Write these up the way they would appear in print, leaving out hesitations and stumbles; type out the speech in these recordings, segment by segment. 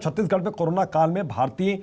छत्तीसगढ़ में कोरोना काल में भारतीय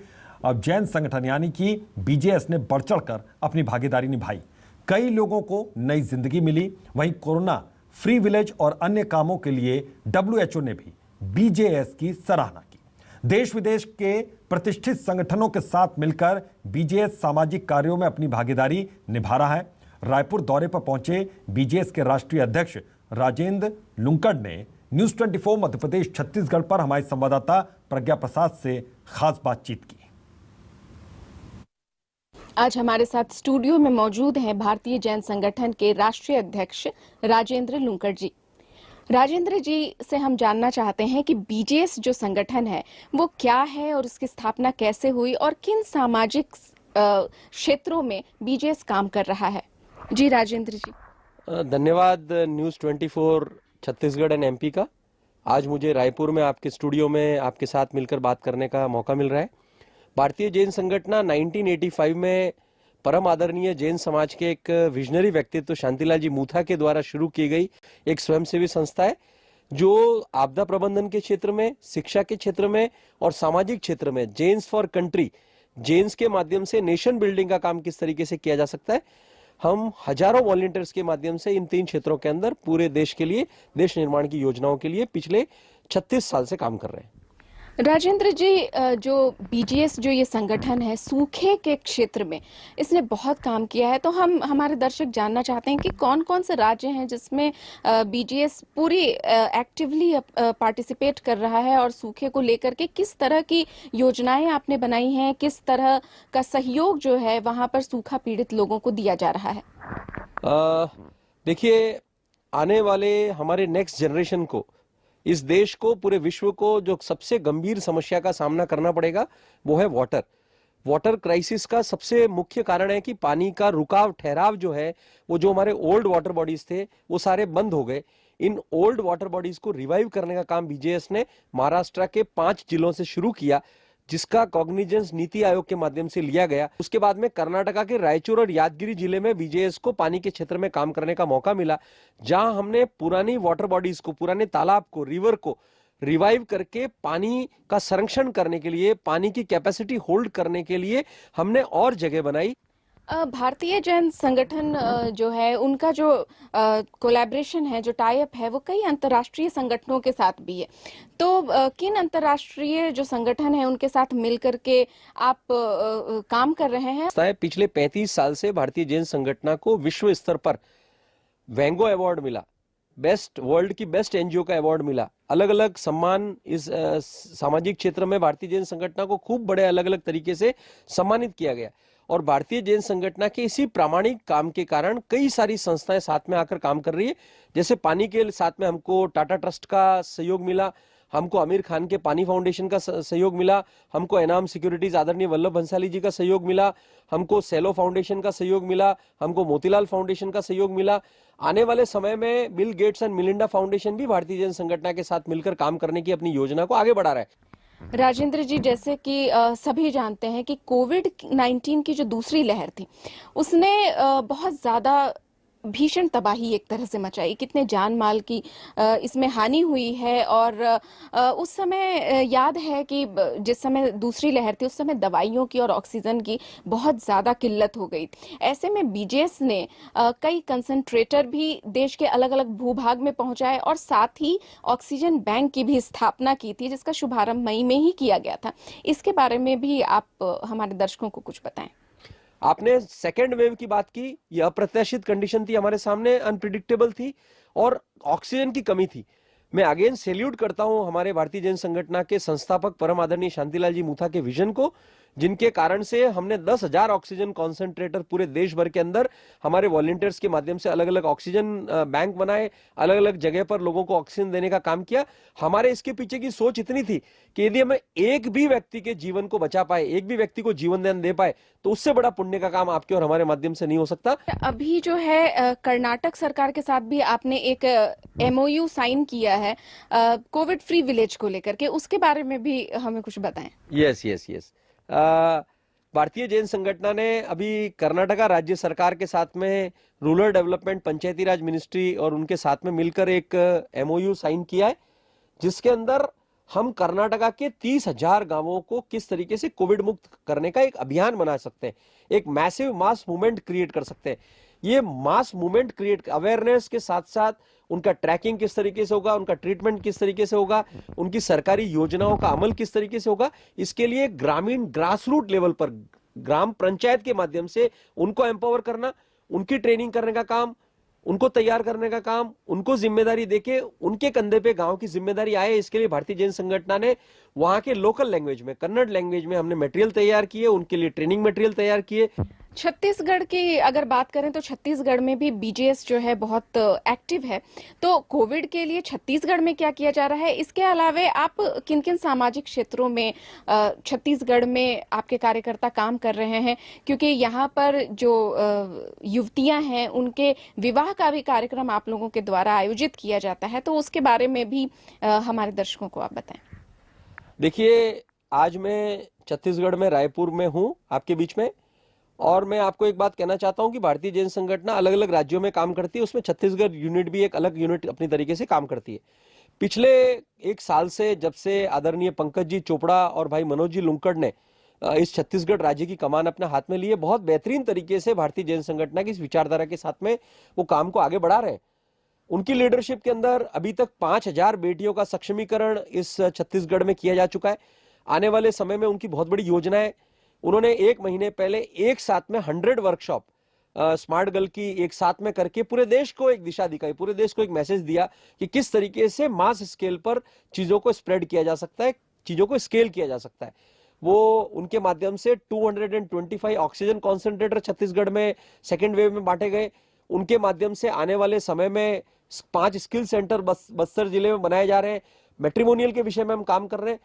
जैन संगठन यानी कि बीजेएस ने बढ़ चढ़कर अपनी भागीदारी निभाई। कई लोगों को नई जिंदगी मिली। वहीं कोरोना फ्री विलेज और अन्य कामों के लिए WHO ने भी बीजेएस की सराहना की। देश विदेश के प्रतिष्ठित संगठनों के साथ मिलकर बीजेएस सामाजिक कार्यों में अपनी भागीदारी निभा रहा है। रायपुर दौरे पर पहुंचे बीजेएस के राष्ट्रीय अध्यक्ष राजेंद्र लुंकड़ ने न्यूज 24 मध्य प्रदेश छत्तीसगढ़ पर हमारे संवाददाता प्रज्ञा प्रसाद से खास बातचीत की। आज हमारे साथ स्टूडियो में मौजूद हैं भारतीय जैन संगठन के राष्ट्रीय अध्यक्ष राजेंद्र लुंकड़ जी। राजेंद्र जी से हम जानना चाहते हैं कि बीजेएस जो संगठन है वो क्या है और उसकी स्थापना कैसे हुई और किन सामाजिक क्षेत्रों में बीजेएस काम कर रहा है। जी राजेंद्र जी। धन्यवाद न्यूज 24 छत्तीसगढ़ एंड एमपी का। आज मुझे रायपुर में आपके स्टूडियो में आपके साथ मिलकर बात करने का मौका मिल रहा है। भारतीय जैन संगठन 1985 में परम आदरणीय जैन समाज के एक विजनरी व्यक्तित्व शांतिलाल जी मूथा के द्वारा शुरू की गई एक स्वयंसेवी संस्था है जो आपदा प्रबंधन के क्षेत्र में, शिक्षा के क्षेत्र में और सामाजिक क्षेत्र में जैन्स फॉर कंट्री, जैन्स के माध्यम से नेशन बिल्डिंग का काम किस तरीके से किया जा सकता है, हम हजारों वॉलंटियर्स के माध्यम से इन 3 क्षेत्रों के अंदर पूरे देश के लिए, देश निर्माण की योजनाओं के लिए पिछले 36 साल से काम कर रहे हैं। राजेंद्र जी, जो बीजेएस जो ये संगठन है सूखे के क्षेत्र में इसने बहुत काम किया है, तो हमारे दर्शक जानना चाहते हैं कि कौन कौन से राज्य हैं जिसमें बीजेएस पूरी एक्टिवली पार्टिसिपेट कर रहा है और सूखे को लेकर के किस तरह की योजनाएं आपने बनाई हैं, किस तरह का सहयोग जो है वहां पर सूखा पीड़ित लोगों को दिया जा रहा है। देखिए, आने वाले हमारे नेक्स्ट जनरेशन को, इस देश को, पूरे विश्व को जो सबसे गंभीर समस्या का सामना करना पड़ेगा वो है वाटर क्राइसिस का सबसे मुख्य कारण है कि पानी का रुकाव, ठहराव जो है वो जो हमारे ओल्ड वाटर बॉडीज थे वो सारे बंद हो गए। इन ओल्ड वाटर बॉडीज को रिवाइव करने का काम बीजेएस ने महाराष्ट्र के 5 जिलों से शुरू किया, जिसका कॉग्निजेंस नीति आयोग के माध्यम से लिया गया। उसके बाद में कर्नाटका के रायचूर और यादगिरी जिले में बीजेएस को पानी के क्षेत्र में काम करने का मौका मिला, जहां हमने पुरानी वाटर बॉडीज को, पुराने तालाब को, रिवर को रिवाइव करके पानी का संरक्षण करने के लिए, पानी की कैपेसिटी होल्ड करने के लिए हमने और जगह बनाई। भारतीय जैन संगठन जो है उनका जो कोलैबोरेशन है, जो टाई अप है, वो कई अंतर्राष्ट्रीय संगठनों के साथ भी है। तो किन अंतर्राष्ट्रीय जो संगठन है उनके साथ मिलकर के आप काम कर रहे हैं? पिछले 35 साल से भारतीय जैन संगठन को विश्व स्तर पर वेंगो अवार्ड मिला, बेस्ट वर्ल्ड की बेस्ट एनजीओ का अवार्ड मिला, अलग अलग सम्मान इस सामाजिक क्षेत्र में भारतीय जैन संगठन को खूब बड़े अलग अलग तरीके से सम्मानित किया गया। और भारतीय जैन संगठन के इसी प्रामाणिक काम के कारण कई सारी संस्थाएं साथ में आकर काम कर रही है। जैसे पानी के साथ में हमको टाटा ट्रस्ट का सहयोग मिला, हमको आमिर खान के पानी फाउंडेशन का सहयोग मिला, हमको एनाम सिक्योरिटीज आदरणीय वल्लभ भंसाली जी का सहयोग मिला, हमको सेलो फाउंडेशन का सहयोग मिला, हमको मोतीलाल फाउंडेशन का सहयोग मिला। आने वाले समय में Bill Gates and Melinda foundation भी भारतीय जैन संगठन के साथ मिलकर काम करने की अपनी योजना को आगे बढ़ा रहा है। राजेंद्र जी, जैसे कि सभी जानते हैं कि कोविड-19 की जो दूसरी लहर थी उसने बहुत ज्यादा भीषण तबाही एक तरह से मचाई, कितने जान माल की इसमें हानि हुई है। और उस समय याद है कि जिस समय दूसरी लहर थी उस समय दवाइयों की और ऑक्सीजन की बहुत ज़्यादा किल्लत हो गई। ऐसे में बीजेएस ने कई कंसंट्रेटर भी देश के अलग अलग भूभाग में पहुंचाए और साथ ही ऑक्सीजन बैंक की भी स्थापना की थी, जिसका शुभारंभ मई में ही किया गया था। इसके बारे में भी आप हमारे दर्शकों को कुछ बताएं। आपने सेकेंड वेव की बात की, यह अप्रत्याशित कंडीशन थी हमारे सामने, अनप्रिडिक्टेबल थी और ऑक्सीजन की कमी थी। मैं अगेन सैल्यूट करता हूं हमारे भारतीय जैन संगठन के संस्थापक परम आदरणीय शांतिलाल जी मूथा के विजन को, जिनके कारण से हमने 10,000 ऑक्सीजन कॉन्सेंट्रेटर पूरे देश भर के अंदर हमारे वॉलंटियर्स के माध्यम से अलग अलग ऑक्सीजन बैंक बनाए, अलग अलग जगह पर लोगों को ऑक्सीजन देने का काम किया। हमारे इसके पीछे की सोच इतनी थी कि यदि हमें एक भी व्यक्ति के जीवन को बचा पाए, एक भी व्यक्ति को जीवन दान दे पाए, तो उससे बड़ा पुण्य का काम आपके और हमारे माध्यम से नहीं हो सकता। अभी जो है कर्नाटक सरकार के साथ भी आपने एक MOU साइन किया है कोविड फ्री विलेज को लेकर के, उसके बारे में भी हमें कुछ बताएं। यस। भारतीय जैन संगठन ने अभी कर्नाटका राज्य सरकार के साथ में रूरल डेवलपमेंट, पंचायती राज मिनिस्ट्री और उनके साथ में मिलकर एक MOU साइन किया है, जिसके अंदर हम कर्नाटका के 30,000 गांवों को किस तरीके से कोविड मुक्त करने का एक अभियान बना सकते हैं, एक मैसिव मास मूवमेंट क्रिएट कर सकते हैं। ये मास मूवमेंट क्रिएट अवेयरनेस के साथ साथ उनका ट्रैकिंग किस तरीके से होगा, उनका ट्रीटमेंट किस तरीके से होगा, उनकी सरकारी योजनाओं का अमल किस तरीके से होगा, इसके लिए ग्रामीण ग्रासरूट लेवल पर ग्राम पंचायत के माध्यम से उनको एम्पावर करना, उनकी ट्रेनिंग करने का काम, उनको तैयार करने का काम, उनको जिम्मेदारी देके उनके कंधे पे गांव की जिम्मेदारी आए, इसके लिए भारतीय जैन संगठन ने वहां के लोकल लैंग्वेज में, कन्नड़ लैंग्वेज में हमने मटेरियल तैयार किए, उनके लिए ट्रेनिंग मटेरियल तैयार किए। छत्तीसगढ़ की अगर बात करें तो छत्तीसगढ़ में भी बीजेएस जो है बहुत एक्टिव है, तो कोविड के लिए छत्तीसगढ़ में क्या किया जा रहा है? इसके अलावा आप किन किन सामाजिक क्षेत्रों में छत्तीसगढ़ में आपके कार्यकर्ता काम कर रहे हैं? क्योंकि यहाँ पर जो युवतियां हैं उनके विवाह का भी कार्यक्रम आप लोगों के द्वारा आयोजित किया जाता है, तो उसके बारे में भी हमारे दर्शकों को आप बताएं। देखिए, आज मैं छत्तीसगढ़ में रायपुर में हूँ आपके बीच में, और मैं आपको एक बात कहना चाहता हूं कि भारतीय जैन संगठन अलग अलग राज्यों में काम करती है, उसमें छत्तीसगढ़ यूनिट भी एक अलग यूनिट अपनी तरीके से काम करती है। पिछले एक साल से जब से आदरणीय पंकज जी चोपड़ा और भाई मनोज जी लुंकड़ ने इस छत्तीसगढ़ राज्य की कमान अपने हाथ में लिए, बहुत बेहतरीन तरीके से भारतीय जैन संगठन की इस विचारधारा के साथ में वो काम को आगे बढ़ा रहे हैं। उनकी लीडरशिप के अंदर अभी तक 5,000 बेटियों का सक्षमीकरण इस छत्तीसगढ़ में किया जा चुका है। आने वाले समय में उनकी बहुत बड़ी योजना है। उन्होंने एक महीने पहले एक साथ में 100 वर्कशॉप स्मार्ट गर्ल की एक साथ में करके पूरे देश को एक दिशा दिखाई, पूरे देश को एक मैसेज दिया कि किस तरीके से मास स्केल पर चीजों को स्प्रेड किया जा सकता है, चीजों को स्केल किया जा सकता है। वो उनके माध्यम से 225 ऑक्सीजन कॉन्सेंट्रेटर छत्तीसगढ़ में सेकेंड वेव में बांटे गए। उनके माध्यम से आने वाले समय में 5 स्किल सेंटर बस्तर जिले में बनाए जा रहे हैं। मैट्रिमोनियल के विषय में हम काम कर रहे हैं।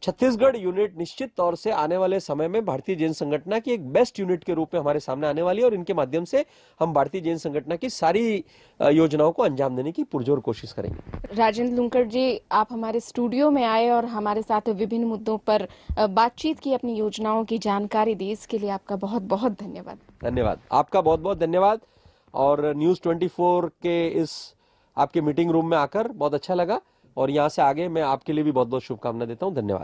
छत्तीसगढ़ यूनिट निश्चित तौर से आने वाले समय में भारतीय जैन संगठन की एक बेस्ट यूनिट के रूप में हमारे सामने आने वाली है, और इनके माध्यम से हम भारतीय जैन संगठन की सारी योजनाओं को अंजाम देने की पुरजोर कोशिश करेंगे। राजेंद्र लुंकड़ जी, आप हमारे स्टूडियो में आए और हमारे साथ विभिन्न मुद्दों पर बातचीत की, अपनी योजनाओं की जानकारी दी, इसके लिए आपका बहुत बहुत धन्यवाद। धन्यवाद, आपका बहुत बहुत धन्यवाद। और न्यूज़ 24 के इस आपके मीटिंग रूम में आकर बहुत अच्छा लगा, और यहाँ से आगे मैं आपके लिए भी बहुत बहुत शुभकामनाएं देता हूँ। धन्यवाद।